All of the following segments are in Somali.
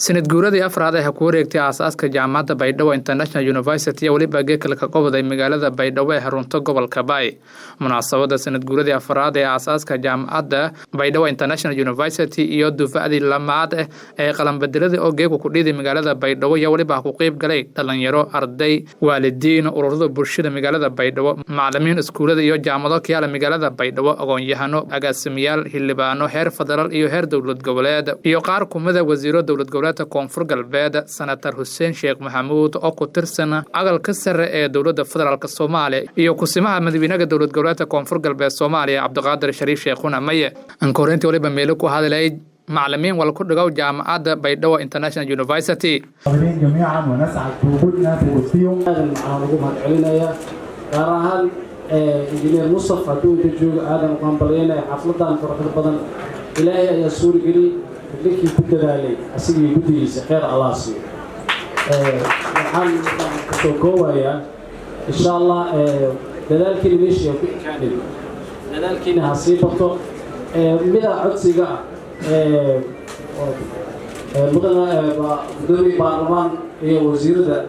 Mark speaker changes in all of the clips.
Speaker 1: sanad guuradii afraad ee ku wareegtay aasaaska jaamacadda Baydhabo International University ee waliba geekala ka qowday magaalada Baydhabo ee xarunta gobolka Bay. Munaasabada sanad guuradii afraad ee aasaaska jaamacadda Baydhabo International University iyo dufacdii lamaad ee qalan bedeladii oo geeku ku dhiiday magaalada Baydhabo iyo waliba ku qayb galay dhalinyaro, arday, waalidiin, ururada bulshada magaalada Baydhabo, macallimiin iskuulada iyo jaamacado ka yaala magaalada Baydhabo, aqoon-yahano, agaasimayaal, xildhibaano heer federaal iyo heer dowlad goboleed iyo qaar kumida wasiiro dowlad goboleed koonfur galbeed senator Hussein Sheikh Maxamuud oo ku tirsan aqalka sare ee dowladda federaalka Soomaaliya iyo kusimaha madaxweynaha dowlad goboleedka koonfur galbeed Soomaaliya Cabdiqaadir Shariif Sheekhuna Maye ankoorenti waliba meel ku hadalay معلمين ولا كل جو جامعة بيدو International University.
Speaker 2: حاضرين جميعا ونسعد بوجودنا في وسطهم.
Speaker 3: هذا المعلومات علينا يا راهن إنجنير مصطفى دوت جو هذا مقابلين حفلة فرحة بدن إلهي يا سوري قلي لك يبدأ عليه أسيبي بدي سخير الله سي. الحال سوكوا يا إن شاء الله لذلك المشي في كامل لذلك نهصيبته ماذا عدسي مدني برلمان هي وزير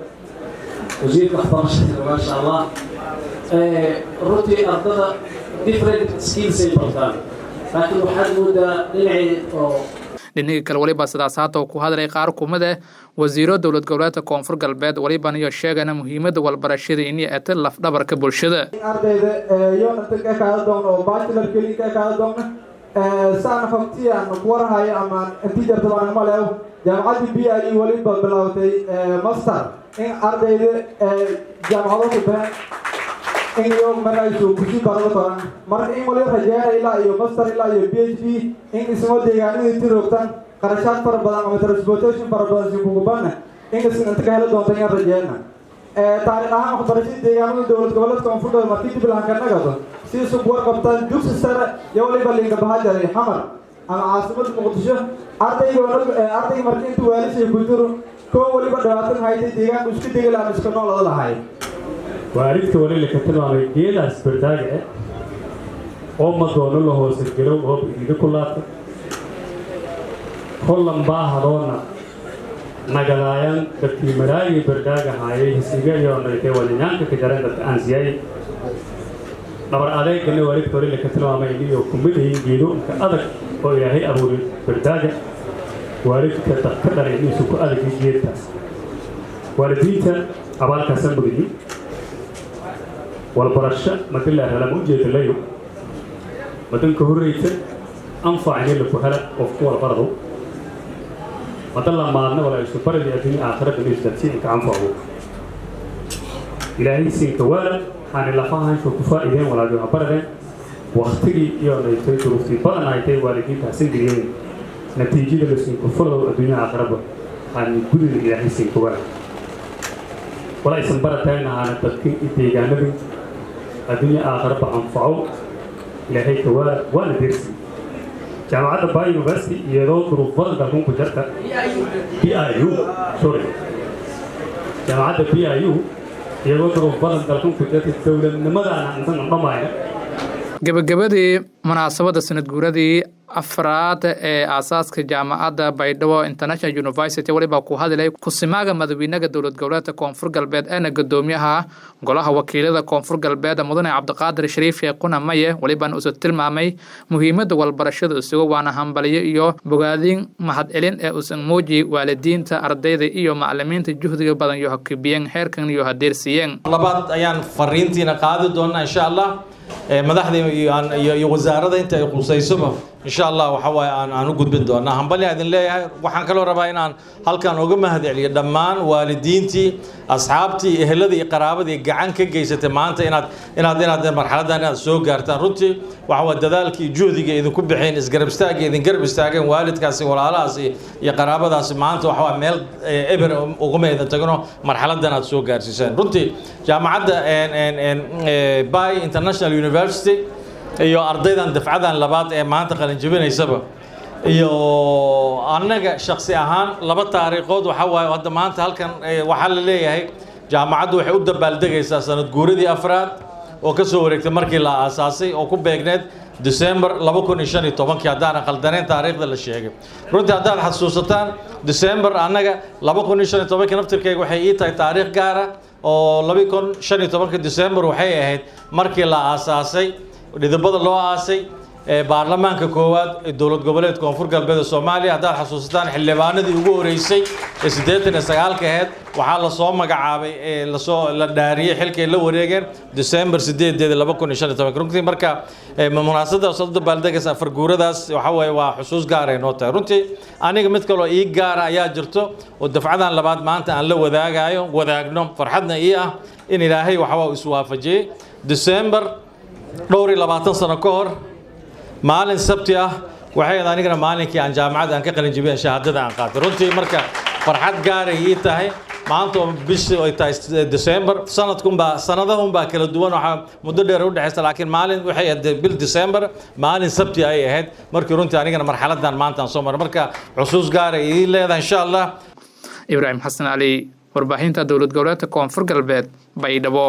Speaker 3: الخارجية ما شاء الله رتي أرضنا different skills important لكن واحد مدة نلعب
Speaker 1: dhinaca kale waliba sidaasaad oo ku hadlay qaar kumada wasiiro dowlad goboleedka koonfur galbeed waliba iyo sheegana muhiimada walbarashada in ay tahay laf dhabarka bulshada
Speaker 2: ardayda yoonta ka qaadano bachelor kali ka qaadano سان فمتي أن نقولها يا أمان نتيجة طبعا ما له جامعة BIE وليبا بلاوتي ماستر إن أرضي جامعة بين إن يوم مرة يشوف كذي بارو طبعا مرة إن ولي رجال إلى يوم ماستر إلى يوم PhD إن اسمه ديجاني يتروكتان كرشات فربنا أو ترانسبورتيشن فربنا يبغوبنا إن اسمه نتكلم دون تاني رجالنا تاريخ أهم خبرتي ديجاني دولة قبلت كونفورت مرتين بلان كنا كذا سي سبور كابتن جوكس سر يولي باللينك بهاجر حمر أنا عاصمة مقدسة أرتي مركين توالي سي كوتورو كو ولي بدواتن هاي ديجان مشكلة ديجان مشكلة الله هاي
Speaker 4: واريك تولي لكتنو على جيل أسبرتاج أم دونو له هو سكيرو هو بيجي كلات كلهم باهرونا نجلايان كتيمراي برداج هاي هسيجا يوم نيته ولينان كجران أنزياي نبر عليك إنه وريك توري لكتلو عمايلي وكمبيدي جيلو كأدك هو ياهي أبو برداجة وريك كتقدر إنه سوق أدك جيتا ورديتا أبال كسب بدي والبرشة مثل هلا موجود الليو مثل كهوريت أنفع عني لكهلا أفكار برضو مثل لما أنا ولا السفر اللي أديني آخرة بنيستين كعنفعه إلهي سينكوالا عن اللفاها شو كفائدين ولا جو هبردين وقتي يوم يتوي في بدن هاي والدين تحسين دينين نتيجة لسين كفروا الدنيا أقرب عن كل اللي يحسين كوارا ولا يسمبر تاينا عن التفكير إتجانبي الدنيا أقرب أنفعو لهي كوارا ولا درسي جامعة باي يونيفرسيتي يدور كروفر دكون كجرتا BIU سوري جامعة BIU
Speaker 1: gabagabadii munaasabada sanad guuradii afraad ee aasaaska jaamacadda Baydhabo International University waliba ku hadlay kusimaga madaxweynaha dowlad goboleedka koonfur galbeed ee gudoomiyaha golaha wakiilada koonfur galbeed mudane Cabdiqaadir Shariif Sheekhuna Maye waliba uu tilmaamay muhiimada walbarashada isagoo waana hambaliyo iyo bogaadin mahadcelin ee uu muuji waalidiinta ardayda iyo macallimiinta juhdiga badan iyo hakibiyeen heerkan iyo hadeersiyeen
Speaker 5: labaad ayaan fariintiina qaadi doonaa insha Allah madaxda iyo wasaaradda inta ay qusaysaba insha Allah waxa way aan u gudbin doonaa hambali idin leeyahay waxaan kala rabaa inaan halkan uga mahadceliyo dhammaan waalidiintii asxaabtii ehelada iyo qaraabada gacan ka geysatay maanta inaad marxaladan aad soo gaartaan runtii waxa waa dadaalkii juhdiga idin ku bixeen isgarab istaageen waalidkaasi walaalahaasi iyo qaraabadaasi maanta waxa waa meel eber ugu meedan tagno marxaladan aad soo gaarsiiseen runtii jaamacadda Bay International University iyo ardaydan dafcadan labaad ee maanta qalin jabinaysaba iyo anaga shakhsi ahaan laba taariikhood waxa waay hadda maanta halkan waxa la leeyahay jaamacaddu waxay u dabaaldegaysaa sanad guuradii afraad oo ka soo wareegtay markii la aasaasay oo ku beegneed December 2015 haddaan qaldaneen taariikhda la sheegay runtii haddaad xasuusataan December annaga 2015 naftirkayga waxay ii tahay taariikh gaar ah oo 2015 December waxay ahayd markii la aasaasay dhidibada loo aasay baarlamaanka koowaad ee dowlad goboleedka Koonfur Galbeed Soomaaliya haddaad xasuusataan xildhibaanadii ugu horeysay ee 89 ahayd waxaa la soo magacaabay la dhaariyay xilkay la wareegeen December 8 2015 runtii marka munaasabada soo dabaaldegaysa farguuradaas waxa weeye waa xusuus gaar ah noo tahay runtii aniga mid kale oo ii gaar ah ayaa jirto oo dafcadan labaad maanta aan la wadaagno farxadna ii ah in Ilaahay waxa uu iswaafajiyay December 20 sano ka hor maalin sabti ah waxay anigana maalinkii aan jaamacad aan ka qalin jabiyay shahaadada aan qaatay runtii marka farxad gaar ah ii tahay maanta bishii ay tahay December sanadahun baa kala duwan waxa muddo dheer u dhaxaysa laakiin maalin waxay ahayd bil December maalin sabti ay ahayd markii runtii anigana marxaladan maanta aan soo maray marka xusuus gaar ah ii leedahay insha Allah
Speaker 1: Ibrahim Xasan Ali warbaahinta dowlad goboleedka Koonfur Galbeed Baydhabo.